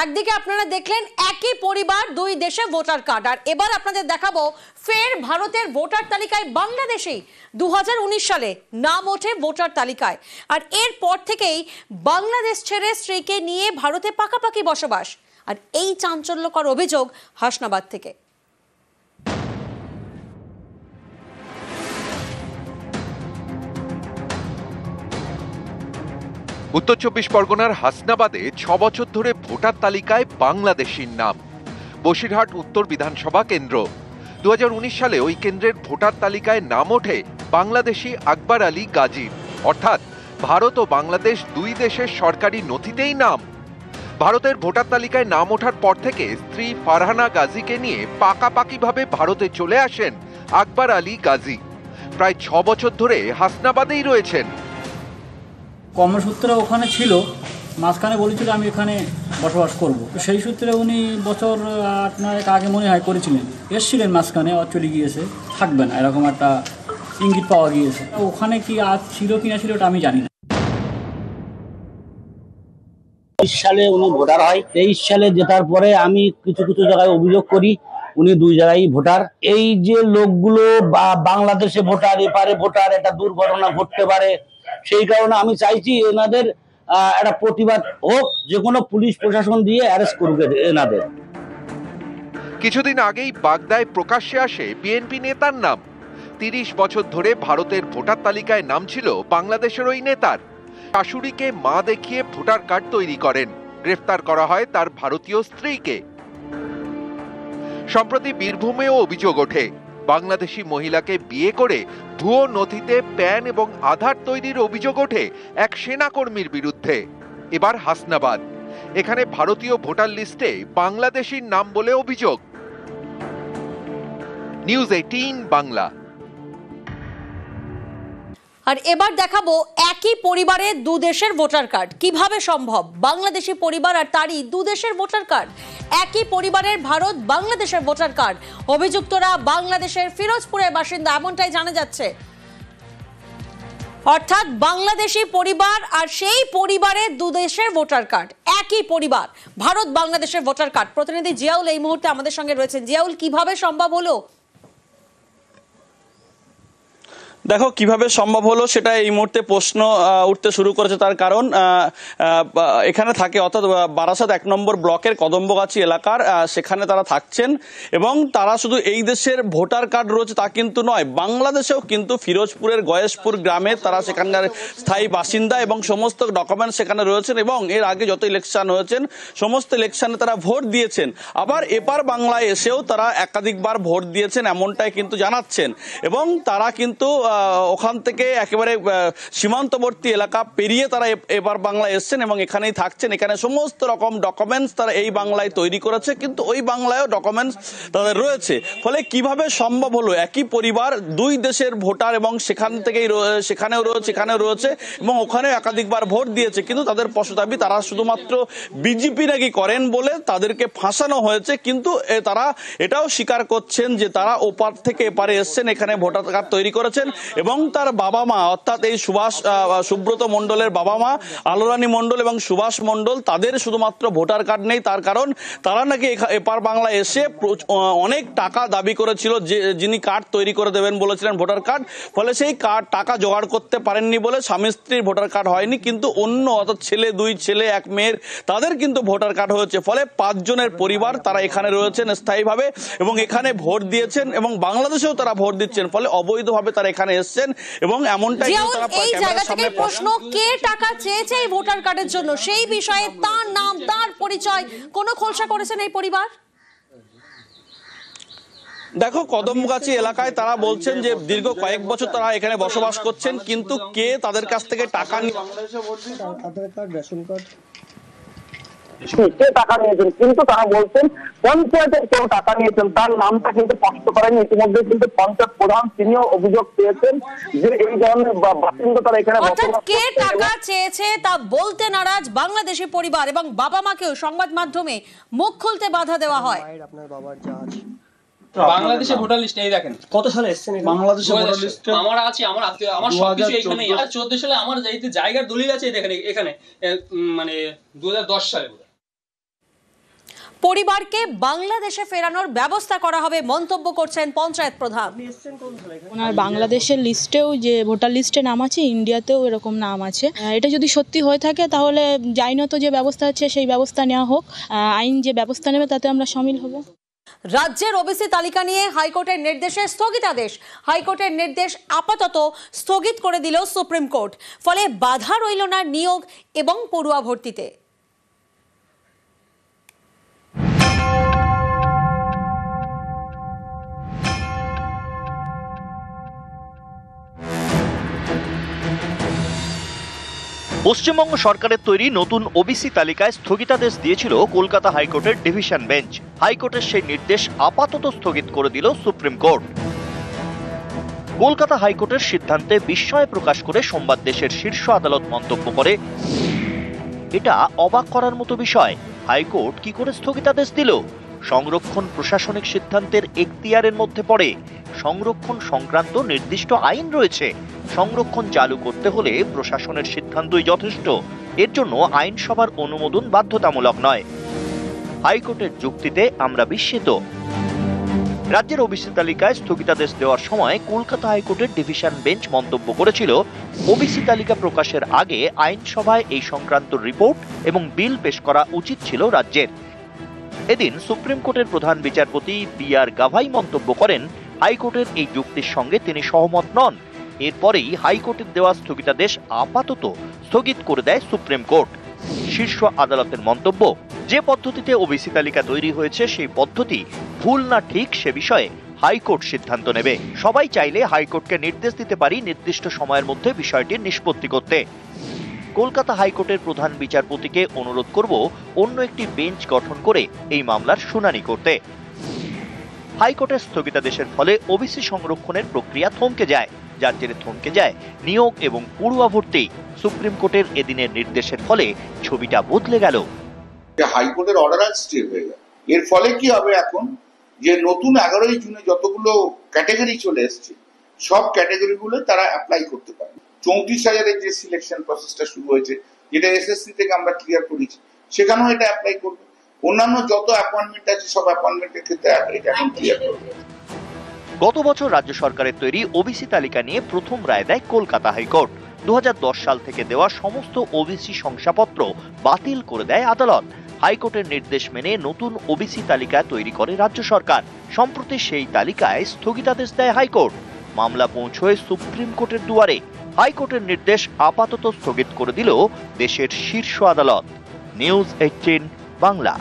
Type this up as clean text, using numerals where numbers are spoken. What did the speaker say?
একদিকে আপনারা দেখলেন একই পরিবার দুই দেশে ভোটার কার্ড, আর এবার আপনাদের দেখাবো ফের ভারতের ভোটার তালিকায় বাংলাদেশি 2019 সালে নাম ওঠে ভোটার তালিকায়। আর এরপর থেকেই বাংলাদেশ ছেড়ে স্ত্রীকে নিয়ে ভারতে পাকাপাকি বসবাস। আর এই চাঞ্চল্যকর অভিযোগ হাসনাবাদ থেকে। উত্তর 24 পরগনার হাসনাবাদে 6 বছর ধরে ভোটার তালিকায় বাংলাদেশির নাম। বসিরহাট উত্তর বিধানসভা কেন্দ্র। 2019 সালে ওই কেন্দ্রের ভোটার তালিকায় নাম ওঠে বাংলাদেশি আকবর আলী গাজীর। অর্থাৎ ভারত ও বাংলাদেশ দুই দেশের সরকারি নথিতেই নাম। ভারতের ভোটার তালিকায় নাম ওঠার পর থেকে স্ত্রী ফারহানা গাজীকে নিয়ে পাকাপাকিভাবে ভারতে চলে আসেন আকবর আলী গাজী। প্রায় 6 বছর ধরে হাসনাবাদেই রয়েছেন। কর্মসূত্রে ওখানে ছিল, মাঝখানে বলেছিল আমি এখানে বসবাস করব, তো সেই সূত্রে উনি বছর 8-9 আগে মনে হয় করেছিলেন, এসছিলেন, মাঝখানে চলে গিয়েছে, থাকবে না এরকম একটা ইঙ্গিত পাওয়া গিয়েছে। ওখানে কি আজ ছিল কি না ছিল ওটা আমি জানি না। 23 সালে উনি ভোটার হয়। 23 সালে জেতার পরে আমি কিছু কিছু জায়গায় অভিযোগ করি উনি দুই জায়গায় ভোটার। এই যে লোকগুলো বাংলাদেশে ভোটার, এপারে ভোটার, একটা দুর্ঘটনা ঘটতে পারে, সেই কারণে আমি চাইছি এনাদের একটা প্রতিবাদ হোক, যে কোনো পুলিশ প্রশাসন দিয়ে অ্যারেস্ট করবে এনাদের। কিছুদিন আগেই বাগদায় প্রকাশ্যে আসে বিএনপি নেতার নাম। 30 বছর ধরে ভারতের ভোটার তালিকায় নাম ছিল বাংলাদেশের ওই নেতার। শাশুড়িকে মা দেখিয়ে ভোটার কার্ড তৈরি করেন। গ্রেফতার করা হয় তার ভারতীয় স্ত্রীকে। সম্প্রতি বীরভূমেও অভিযোগ ওঠে, বাংলাদেশি মহিলাকে বিয়ে করে ভুয়ো নথিতে প্যান এবং আধার তৈরির অভিযোগ ওঠে এক সেনাকর্মীর বিরুদ্ধে। এবার হাসনাবাদ, এখানে ভারতীয় ভোটার লিস্টে বাংলাদেশির নাম বলে অভিযোগ। নিউজ 18 বাংলা। আর এবার দেখাবো একই পরিবারের দু দেশের ভোটার কার্ড কিভাবে সম্ভব। বাংলাদেশি পরিবার আর তারই দু দেশের ভোটার কার্ড, একই পরিবারের ভারত বাংলাদেশের ভোটার কার্ড। অভিযুক্তরা বাংলাদেশের ফিরোজপুরের বাসিন্দা এমনটাই জানা যাচ্ছে। অর্থাৎ বাংলাদেশি পরিবার আর সেই পরিবারের দু দেশের ভোটার কার্ড, একই পরিবার, ভারত বাংলাদেশের ভোটার কার্ড। প্রতিনিধি জিয়াউল এই মুহূর্তে আমাদের সঙ্গে রয়েছেন। জিয়াউল, কিভাবে সম্ভব হলো? দেখো কিভাবে সম্ভব হলো সেটা এই মুহূর্তে প্রশ্ন উঠতে শুরু করেছে। তার কারণ এখানে থাকে, অর্থাৎ বারাসাত 1 নম্বর ব্লকের কদম্বগাছি এলাকার, সেখানে তারা থাকছেন এবং তারা শুধু এই দেশের ভোটার কার্ড রয়েছে তা কিন্তু নয়, বাংলাদেশেও কিন্তু ফিরোজপুরের গয়েশপুর গ্রামে তারা সেখানকার স্থায়ী বাসিন্দা এবং সমস্ত ডকুমেন্টস সেখানে রয়েছেন এবং এর আগে যত ইলেকশন হয়েছেন সমস্ত ইলেকশনে তারা ভোট দিয়েছেন। আবার এপার বাংলায় এসেও তারা একাধিকবার ভোট দিয়েছেন এমনটাই কিন্তু জানাচ্ছেন। এবং তারা কিন্তু ওখান থেকে একেবারে সীমান্তবর্তী এলাকা পেরিয়ে তারা এবার বাংলায় এসছেন এবং এখানেই থাকছেন। এখানে সমস্ত রকম ডকুমেন্টস তারা এই বাংলায় তৈরি করেছে, কিন্তু ওই বাংলায়ও ডকুমেন্টস তাদের রয়েছে। ফলে কিভাবে সম্ভব হলো একই পরিবার দুই দেশের ভোটার এবং সেখান থেকেই সেখানেও রয়েছে এখানেও রয়েছে এবং ওখানেও একাধিকবার ভোট দিয়েছে, কিন্তু তাদের স্পষ্ট দাবি তারা শুধুমাত্র বিজেপি নাকি করেন বলে তাদেরকে ফাঁসানো হয়েছে। কিন্তু তারা এটাও স্বীকার করছেন যে তারা ওপার থেকে এপারে এসছেন, এখানে ভোটার কার্ড তৈরি করেছেন এবং তার বাবা মা, অর্থাৎ এই সুব্রত মণ্ডলের বাবা মা আলোরানী মণ্ডল এবং সুভাষ মণ্ডল, তাদের শুধুমাত্র ভোটার কার্ড নেই। তার কারণ তারা নাকি এপার বাংলায় এসে অনেক টাকা দাবি করেছিল, যিনি কার্ড তৈরি করে দেবেন বলেছিলেন ভোটার কার্ড। ফলে সেই টাকা জোগাড় করতে পারেননি বলে স্বামী স্ত্রীর ভোটার কার্ড হয়নি, কিন্তু অন্য অর্থাৎ দুই ছেলে এক মেয়ের তাদের কিন্তু ভোটার কার্ড হয়েছে। ফলে 5 জনের পরিবার তারা এখানে রয়েছেন স্থায়ীভাবে এবং এখানে ভোট দিয়েছেন এবং বাংলাদেশেও তারা ভোট দিচ্ছেন। ফলে অবৈধভাবে তারা এখানে এসছেন এবং এমনটাই এই জায়গা থেকে প্রশ্ন, কে টাকা চেয়েছে এই ভোটার কার্ডের জন্য, সেই বিষয়ে তার নাম তার পরিচয় কোনো খোলসা করেছেন এই পরিবার? দেখো কদমগাছি এলাকায় তারা বলছেন যে দীর্ঘ কয়েক বছর তারা এখানে বসবাস করছেন, কিন্তু কে তাদের কাছ থেকে টাকা নিয়ে টাকা নিয়েছেন, কিন্তু তারা বলছেন পঞ্চায়েতের কেউ টাকা নিয়েছেন, তার নামটা কিন্তু স্পষ্ট করেনি। ইতিমধ্যে কিন্তু পঞ্চায়েত প্রধান তিনিও অভিযোগ পেয়েছেন যে এই ধরনের বাসিন্দা তারা এখানে কে টাকা চেয়েছে তা বলতে নারাজ বাংলাদেশি পরিবার এবং বাবা মাকেও সংবাদ মাধ্যমে মুখ খুলতে বাধা দেওয়া হয়। আপনার বাবার যা আছে বাংলাদেশে ভোটার লিস্ট এই দেখেন কত সালে এসেছেন বাংলাদেশে ভোটার লিস্টে আমার আছে, আমার আত্মীয়, আমার সবকিছু এখানে। 14 সালে আমার জায়গার দলিল আছে, দেখেন এখানে, মানে 2010 সালে। পরিবারকে বাংলাদেশে ফেরানোর ব্যবস্থা করা হবে মন্তব্য করছেন পঞ্চায়েত প্রধান। ওনার বাংলাদেশের লিস্টেও যে ভোটার লিস্টে নাম আছে, ইন্ডিয়াতেও এরকম নাম আছে। এটা যদি সত্যি হয়ে থাকে তাহলে আইনত যে ব্যবস্থা আছে সেই ব্যবস্থা নেওয়া হোক, আইন যে ব্যবস্থা নেবে তাতে আমরা শামিল হব। রাজ্যের ওবিসি তালিকা নিয়ে হাইকোর্টের নির্দেশে স্থগিতাদেশ। হাইকোর্টের নির্দেশ আপাতত স্থগিত করে দিল সুপ্রিম কোর্ট। ফলে বাধা রইল না নিয়োগ এবং পড়ুয়া ভর্তিতে। পশ্চিমবঙ্গ সরকারের তৈরি নতুন ওবিসি তালিকায় স্থগিতাদেশ দিয়েছিল কলকাতা হাইকোর্টের ডিভিশন বেঞ্চ। হাইকোর্টের সেই নির্দেশ আপাতত স্থগিত করে দিল সুপ্রিম কোর্ট। কলকাতা হাইকোর্টের সিদ্ধান্তে বিস্ময় প্রকাশ করে সোমবার দেশের শীর্ষ আদালত মন্তব্য করে, এটা অবাক করার মতো বিষয়। হাইকোর্ট কি করে স্থগিতাদেশ দিল? সংরক্ষণ প্রশাসনিক সিদ্ধান্তের এখতিয়ারের মধ্যে পড়ে। সংরক্ষণ সংক্রান্ত নির্দিষ্ট আইন রয়েছে। সংরক্ষণ চালু করতে হলে প্রশাসনের সিদ্ধান্তই যথেষ্ট। এর জন্য আইনসভার অনুমোদন বাধ্যতামূলক নয়। হাইকোর্টের যুক্তিতে আমরা বিস্মিত। রাজ্যের ওবিসি তালিকায় স্থগিতাদেশ দেওয়ার সময় কলকাতা হাইকোর্টের ডিভিশন বেঞ্চ মন্তব্য করেছিল, ওবিসি তালিকা প্রকাশের আগে আইনসভায় এই সংক্রান্ত রিপোর্ট এবং বিল পেশ করা উচিত ছিল রাজ্যের। এদিন সুপ্রিম কোর্টের প্রধান বিচারপতি বি.আর. গাভাই মন্তব্য করেন, হাইকোর্টের এই যুক্তির সঙ্গে তিনি সহমত নন। এরপরেই হাইকোর্টের দেওয়া স্থগিতাদেশ আপাতত স্থগিত করে দেয় সুপ্রিম কোর্ট। শীর্ষ আদালতের মন্তব্য, যে পদ্ধতিতে ওবিসি তালিকা তৈরি হয়েছে সেই পদ্ধতি ভুল না ঠিক সে বিষয়ে হাইকোর্ট সিদ্ধান্ত নেবে। সবাই চাইলে হাইকোর্টকে নির্দেশ দিতে পারি নির্দিষ্ট সময়ের মধ্যে বিষয়টির নিষ্পত্তি করতে। কলকাতা হাইকোর্টের প্রধান বিচারপতিকে অনুরোধ করব অন্য একটি বেঞ্চ গঠন করে এই মামলার শুনানি করতে। হাইকোর্টের স্থগিতাদেশের ফলে ওবিসি সংরক্ষণের প্রক্রিয়া থমকে যায়, যার জেরে থমকে যায় নিয়োগ এবং পড়ুয়া ভর্তি। সুপ্রিম কোর্টের এদিনের নির্দেশের ফলে ছবিটা বদলে গেল। হাইকোর্টের অর্ডার আজ স্টে হয়ে গেল। এর ফলে কি হবে, এখন যে নতুন 11ই জুনে যতগুলো ক্যাটাগরি চলে এসছে, সব ক্যাটাগরি গুলো তারা অ্যাপ্লাই করতে পারে। 34,000-এর যে সিলেকশন প্রসেসটা শুরু হয়েছে, যেটা এসএসসি থেকে আমরা ক্লিয়ার করেছি, সেখানেও এটা অ্যাপ্লাই করবে। অন্যান্য যত অ্যাপয়েন্টমেন্ট আছে সব অ্যাপয়েন্টমেন্টের ক্ষেত্রে এটা এখন ক্লিয়ার করবে। গত বছর রাজ্য সরকারের তৈরি ওবিসি তালিকা নিয়ে প্রথম রায় দেয় কলকাতা হাইকোর্ট। 2010 সাল থেকে দেওয়া সমস্ত ওবিসি শংসাপত্র বাতিল করে দেয় আদালত। হাইকোর্টের নির্দেশ মেনে নতুন ওবিসি তালিকা তৈরি করে রাজ্য সরকার। সম্প্রতি সেই তালিকায় স্থগিতাদেশ দেয় হাইকোর্ট। মামলা পৌঁছয় সুপ্রিম কোর্টের দুয়ারে। হাইকোর্টের নির্দেশ আপাতত স্থগিত করে দিল দেশের শীর্ষ আদালত। নিউজ 18 বাংলা।